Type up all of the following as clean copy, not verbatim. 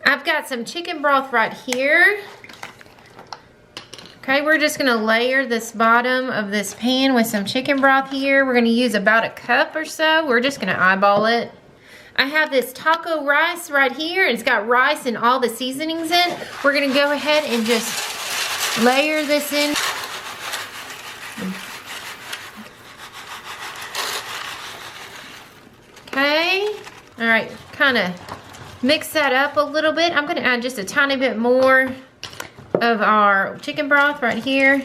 I've got some chicken broth right here. Okay, we're just gonna layer this bottom of this pan with some chicken broth here. We're gonna use about a cup or so. We're just gonna eyeball it. I have this taco rice right here. It's got rice and all the seasonings in. We're gonna go ahead and just layer this in. Okay, all right, kind of mix that up a little bit. I'm gonna add just a tiny bit more of our chicken broth right here.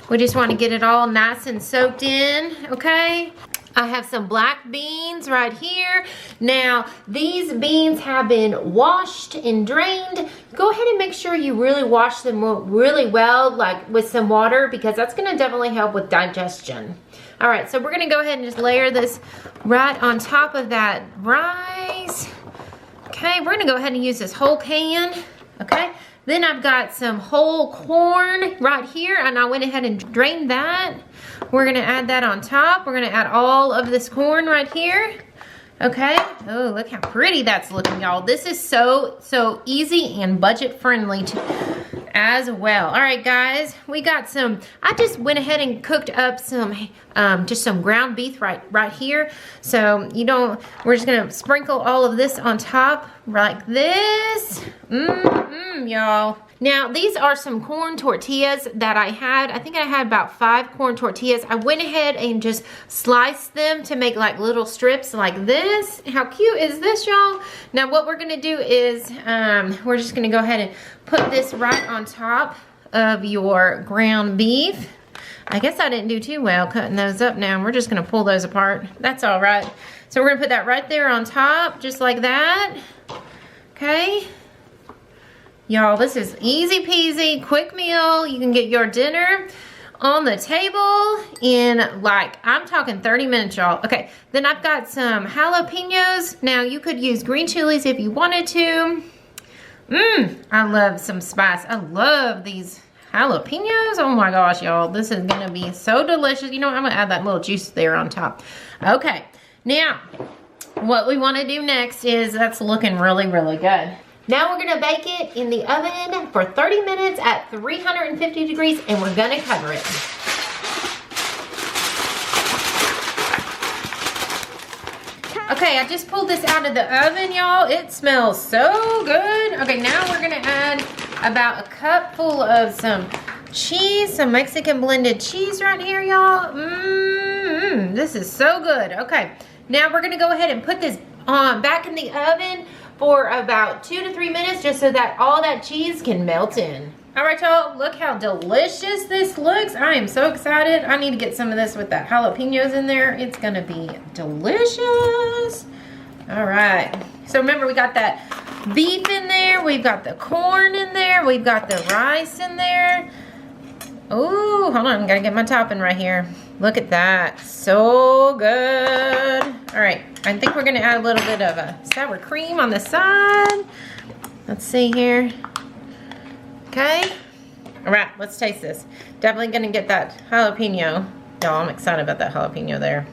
We just want to get it all nice and soaked in, okay? I have some black beans right here. Now, these beans have been washed and drained. Go ahead and make sure you really wash them really well, like with some water, because that's gonna definitely help with digestion. All right, so we're gonna go ahead and just layer this right on top of that rice. Okay, we're gonna go ahead and use this whole pan, okay? Then I've got some whole corn right here, and I went ahead and drained that. We're gonna add that on top. We're gonna add all of this corn right here. Okay, oh, look how pretty that's looking, y'all. This is so easy and budget friendly as well. All right, guys, we got some, I just went ahead and cooked up some, just some ground beef right here. So we're just gonna sprinkle all of this on top like this. Y'all. Now, these are some corn tortillas that I had. I think I had about 5 corn tortillas. I went ahead and just sliced them to make like little strips like this. How cute is this, y'all? Now, what we're gonna do is, we're just gonna go ahead and put this right on top of your ground beef. I guess I didn't do too well cutting those up now. We're just gonna pull those apart. That's all right. So we're gonna put that right there on top, just like that. Okay. Y'all, this is easy peasy, quick meal. You can get your dinner on the table in, like, I'm talking 30 minutes, y'all. Okay, then I've got some jalapenos. Now, you could use green chilies if you wanted to. I love some spice. I love these jalapenos. Oh my gosh, y'all. This is gonna be so delicious. You know what? I'm gonna add that little juice there on top. Okay, now, what we wanna do next is, that's looking really, really good. Now we're gonna bake it in the oven for 30 minutes at 350 degrees, and we're gonna cover it. Okay, I just pulled this out of the oven, y'all. It smells so good. Okay, now we're gonna add about a cup full of some cheese, some Mexican blended cheese right here, y'all. This is so good. Okay, now we're gonna go ahead and put this back in the oven for about 2 to 3 minutes, just so that all that cheese can melt in. All right, y'all, look how delicious this looks. I am so excited. I need to get some of this with that jalapenos in there. It's gonna be delicious. All right, so remember, we got that beef in there, we've got the corn in there, we've got the rice in there. Ooh, hold on, I gotta get my topping right here. Look at that, so good. All right, I think we're gonna add a little bit of a sour cream on the side. Let's see here. Okay, all right, let's taste this. Definitely gonna get that jalapeno. Y'all, I'm excited about that jalapeno there.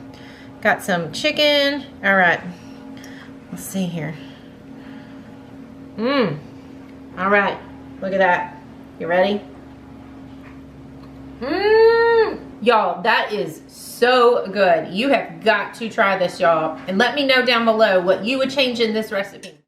Got some chicken. All right, let's see here. All right, look at that. You ready? Y'all, that is so good. You have got to try this, y'all. And let me know down below what you would change in this recipe.